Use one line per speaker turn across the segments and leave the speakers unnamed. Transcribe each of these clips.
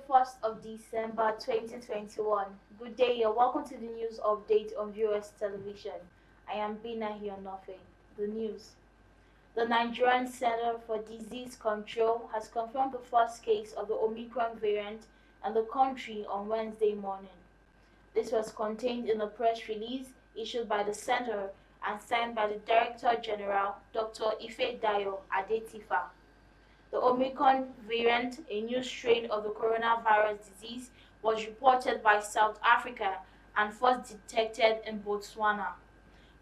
1st of December 2021. Good day and welcome to the news update on Viewers Television. I am Bina Hionofe. The news. The Nigerian Center for Disease Control has confirmed the first case of the Omicron variant in the country on Wednesday morning. This was contained in a press release issued by the center and signed by the Director General, Dr. Ifedayo Adetifa. The Omicron variant, a new strain of the coronavirus disease, was reported by South Africa and first detected in Botswana.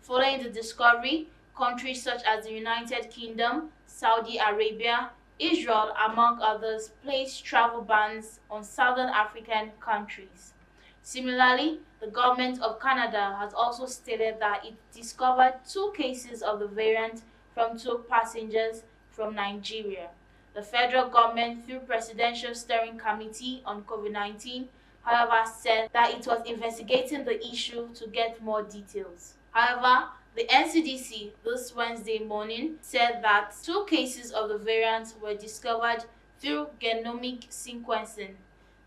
Following the discovery, countries such as the United Kingdom, Saudi Arabia, Israel, among others, placed travel bans on southern African countries. Similarly, the government of Canada has also stated that it discovered 2 cases of the variant from 2 passengers from Nigeria. The federal government, through Presidential Steering Committee on COVID-19, however, said that it was investigating the issue to get more details. However, the Ncdc this Wednesday morning said that 2 cases of the variant were discovered through genomic sequencing.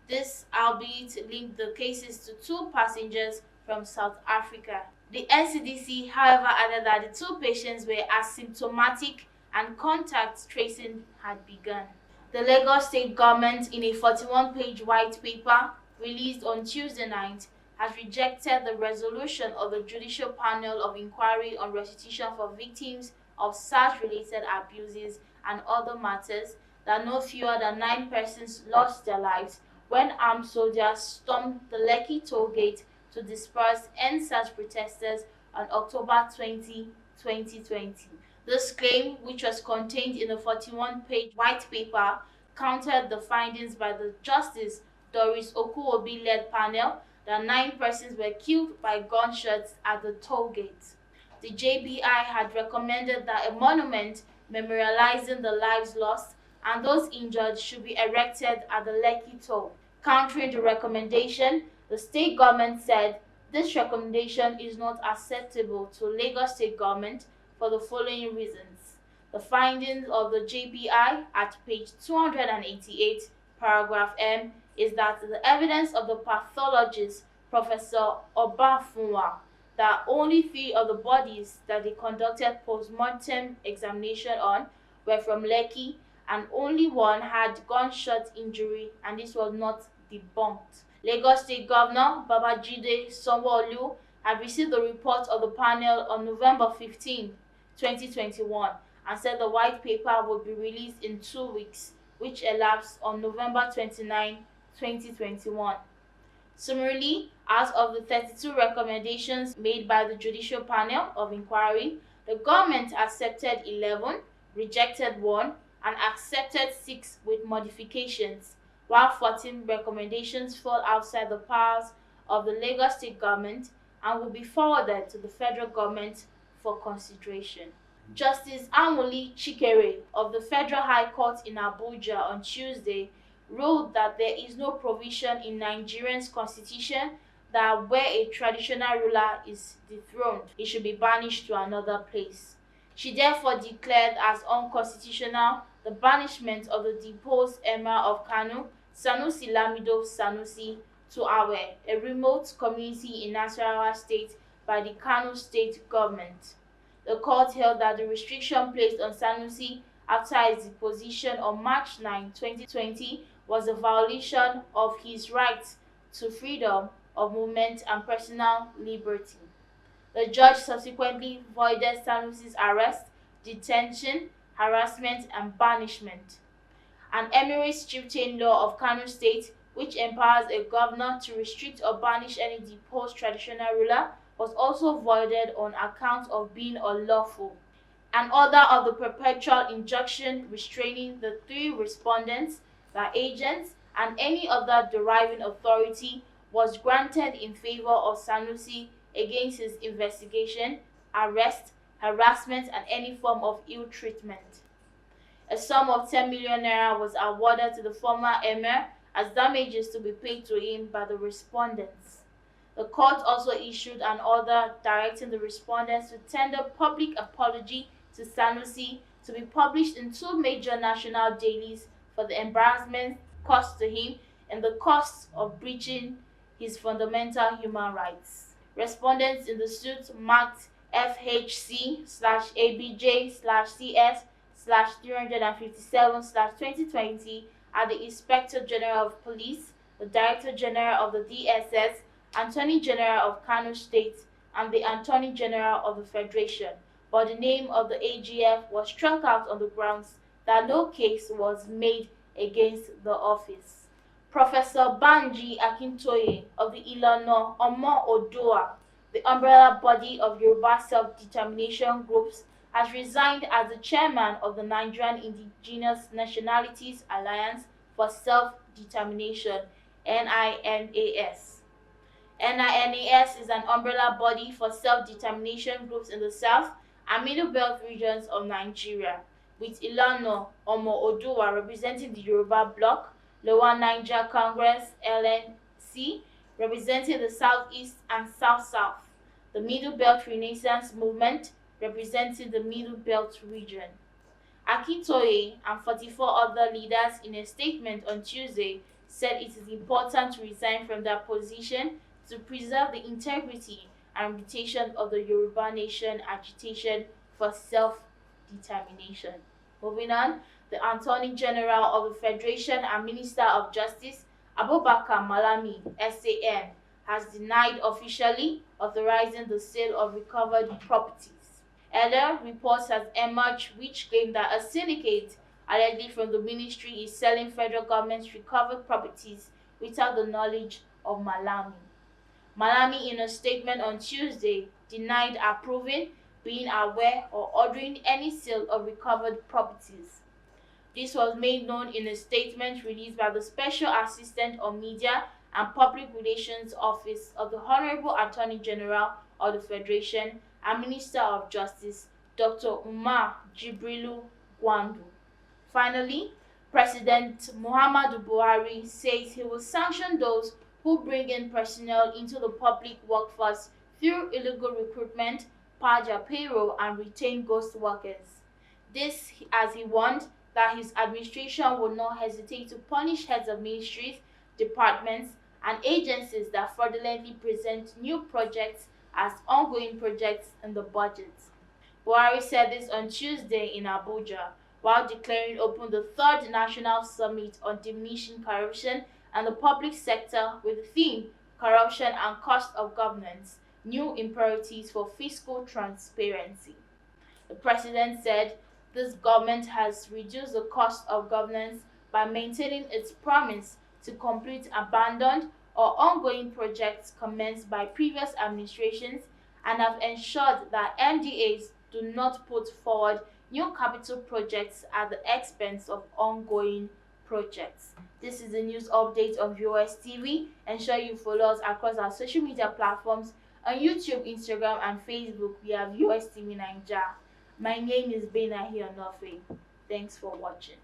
This, albeit, linked the cases to 2 passengers from South Africa. The Ncdc, however, added that the 2 patients were asymptomatic and contact tracing had begun. The Lagos State government, in a 41-page white paper released on Tuesday night, has rejected the resolution of the Judicial Panel of Inquiry on Restitution for Victims of SARS-related abuses and other matters that no fewer than 9 persons lost their lives when armed soldiers stormed the Lekki toll gate to disperse ENDSARS protesters on October 20, 2020. This claim, which was contained in a 41-page white paper, countered the findings by the Justice Doris Okuwobi-led panel that 9 persons were killed by gunshots at the toll gate. The JBI had recommended that a monument memorializing the lives lost and those injured should be erected at the Lekki toll. Countering the recommendation, the state government said this recommendation is not acceptable to Lagos State government for the following reasons. The findings of the JBI at page 288, paragraph M, is that the evidence of the pathologist, Professor Obafunwa, that only 3 of the bodies that they conducted post-mortem examination on were from Lekki, and only 1 had gunshot injury, and this was not debunked. Lagos State Governor Babajide Sanwo-Olu had received the report of the panel on November 15, 2021, and said the white paper would be released in 2 weeks, which elapsed on November 29, 2021. Similarly, as of the 32 recommendations made by the Judicial Panel of Inquiry, the government accepted 11, rejected 1, and accepted 6 with modifications, while 14 recommendations fall outside the powers of the Lagos State government and will be forwarded to the federal government for consideration. Justice Anwuli Chikere of the Federal High Court in Abuja on Tuesday ruled that there is no provision in Nigeria's constitution that where a traditional ruler is dethroned, he should be banished to another place. She therefore declared as unconstitutional the banishment of the deposed Emir of Kano, Sanusi Lamido Sanusi, to Awe, a remote community in Nasarawa State, by the Kano state government. The court held that the restriction placed on Sanusi after his deposition on March 9, 2020 was a violation of his right to freedom of movement and personal liberty. The judge subsequently voided Sanusi's arrest, detention, harassment, and banishment. An Emir's chieftain law of Kano State, which empowers a governor to restrict or banish any deposed traditional ruler, was also voided on account of being unlawful. An order of the perpetual injunction restraining the 3 respondents, their agents, and any other deriving authority was granted in favor of Sanusi against his investigation, arrest, harassment, and any form of ill treatment. A sum of 10 million naira was awarded to the former emir as damages to be paid to him by the respondents. The court also issued an order directing the respondents to tender public apology to Sanusi to be published in 2 major national dailies for the embarrassment caused to him and the cost of breaching his fundamental human rights. Respondents in the suit marked FHC/ABJ/CS/357/2020 are the Inspector General of Police, the Director General of the DSS, Attorney General of Kano State, and the Attorney General of the Federation, but the name of the AGF was struck out on the grounds that no case was made against the office. Professor Banji Akintoye of the Ilana Omo Odoa, the umbrella body of Yoruba self-determination groups, has resigned as the chairman of the Nigerian Indigenous Nationalities Alliance for Self-Determination, NINASS. NINAS is an umbrella body for self-determination groups in the South and Middle Belt regions of Nigeria, with Ilana Omo Odoa representing the Yoruba bloc, Lower Niger Congress (LNC) representing the Southeast and South-South, the Middle Belt Renaissance Movement representing the Middle Belt region. Akintoye and 44 other leaders in a statement on Tuesday said it is important to resign from their position to preserve the integrity and reputation of the Yoruba nation agitation for self-determination. Moving on, the Attorney General of the Federation and Minister of Justice, Abubakar Malami, SAN, has denied officially authorizing the sale of recovered properties. Earlier, reports have emerged which claim that a syndicate allegedly from the ministry is selling federal government's recovered properties without the knowledge of Malami. Malami, in a statement on Tuesday, denied approving, being aware, or ordering any sale of recovered properties. This was made known in a statement released by the Special Assistant on Media and Public Relations Office of the Honorable Attorney General of the Federation and Minister of Justice, Dr. Umar Jibrilu Gwandu. Finally, President Muhammadu Buhari says he will sanction those who bring in personnel into the public workforce through illegal recruitment, purge their payroll, and retain ghost workers. This as he warned that his administration will not hesitate to punish heads of ministries, departments, and agencies that fraudulently present new projects as ongoing projects in the budget. Buhari said this on Tuesday in Abuja while declaring open the third National Summit on Diminishing Corruption and the Public Sector with the theme Corruption and Cost of Governance, New Imperatives for Fiscal Transparency. The president said this government has reduced the cost of governance by maintaining its promise to complete abandoned or ongoing projects commenced by previous administrations and have ensured that MDAs do not put forward new capital projects at the expense of ongoing projects. This is the news update on VOS TV. Ensure you follow us across our social media platforms on YouTube, Instagram, and Facebook. We have VOS TV Nigeria. My name is Bena Hionofe. Thanks for watching.